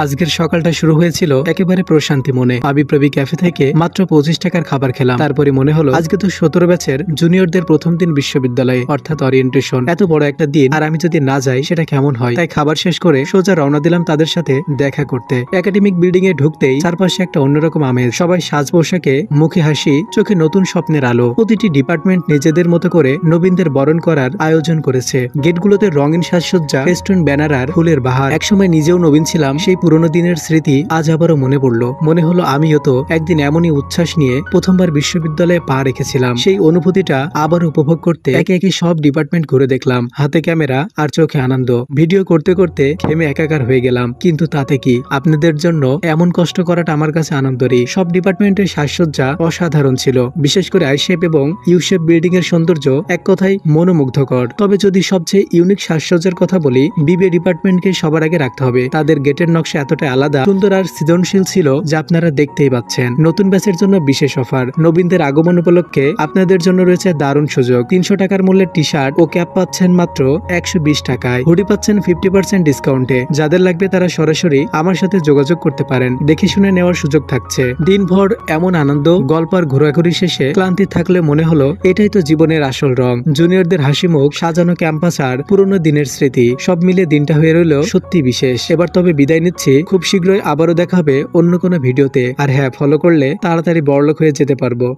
আজকের সকালটা শুরু হয়েছিল একেবারে প্রশান্তি মনে। আবিপ্রবি ক্যাফে থেকে মাত্র 25 টাকার খাবার খেলাম। তারপরে মনে হলো আজকে তো 17 ব্যাচের জুনিয়রদের প্রথম দিন বিশ্ববিদ্যালয়ে, অর্থাৎ ওরিয়েন্টেশন। এত বড় একটা দিন আর আমি যদি না যাই সেটা কেমন হয়। তাই খাবার শেষ করে সোজা রওনা দিলাম তাদের সাথে দেখা করতে। একাডেমিক বিল্ডিং এ ঢুকতেই চারপাশে একটা অন্যরকম আমেজ। সবাই সাজ পোশাকে, মুখে হাসি, চোখে নতুন স্বপ্নের আলো। প্রতিটি ডিপার্টমেন্ট নিজেদের মতো করে নবীনদের বরণ করার আয়োজন করেছে। গেটগুলোতে রঙিন সাজসজ্জা, ফেস্টুন, ব্যানার আর ফুলের বাহার। একসময় নিজেও নবীন ছিলাম, সেই পুরোনো দিনের স্মৃতি আজ আবারও মনে পড়লো। মনে হলো আমিও তো একদিন এমনই উচ্ছ্বাস নিয়ে প্রথমবার বিশ্ববিদ্যালয়ে পা রেখেছিলাম। সেই অনুভূতিটা আবার উপভোগ করতে একে একে সব ডিপার্টমেন্ট ঘুরে দেখলাম। হাতে ক্যামেরা আর চোখে আনন্দ। ভিডিও করতে করতে ঘেমে একাকার হয়ে গেলাম, কিন্তু তাতে কি, আপনাদের জন্য এমন কষ্ট করাটা আমার কাছে আনন্দেরই। সব ডিপার্টমেন্টের সাজসজ্জা অসাধারণ ছিল, বিশেষ করে আই শেপ এবং ইউ শেপ বিল্ডিং এর সৌন্দর্য এক কথায় মনোমুগ্ধকর। তবে যদি সবচেয়ে ইউনিক সাজসজ্জার কথা বলি, বিবিএ ডিপার্টমেন্টকে সবার আগে রাখতে হবে। তাদের গেটের নকশা এতটা আলাদা, সুন্দর আর সৃজনশীল ছিল যা আপনারা দেখতেই পাচ্ছেন। নতুন ব্যাচের জন্য বিশেষ অফার। নবীনদের আগমন উপলক্ষে আপনাদের জন্য রয়েছে দারুণ সুযোগ। 300 টাকার মূল্যের টি শার্ট ও ক্যাপ পাচ্ছেন মাত্র 120 টাকায়। হুডি পাচ্ছেন 50% ডিসকাউন্টে। যাদের লাগবে তারা সরাসরি আমার সাথে যোগাযোগ করতে পারেন। দেখে শুনে নেওয়ার সুযোগ থাকছে। দিনভর এমন আনন্দ, গল্প আর ঘোরাঘুরি শেষে ক্লান্তি থাকলে মনে হলো এটাই তো জীবনের আসল রং। জুনিয়রদের হাসি মুখ, সাজানো ক্যাম্পাস আর পুরোনো দিনের স্মৃতি, সব মিলে দিনটা হয়ে রইল সত্যি বিশেষ। এবার তবে বিদায় নিচ্ছি, খুব শীঘ্রই আবারও দেখা হবে অন্য কোনো ভিডিওতে। আর হ্যাঁ, ফলো করলে তাড়াতাড়ি বড়লোক হয়ে যেতে পারবো।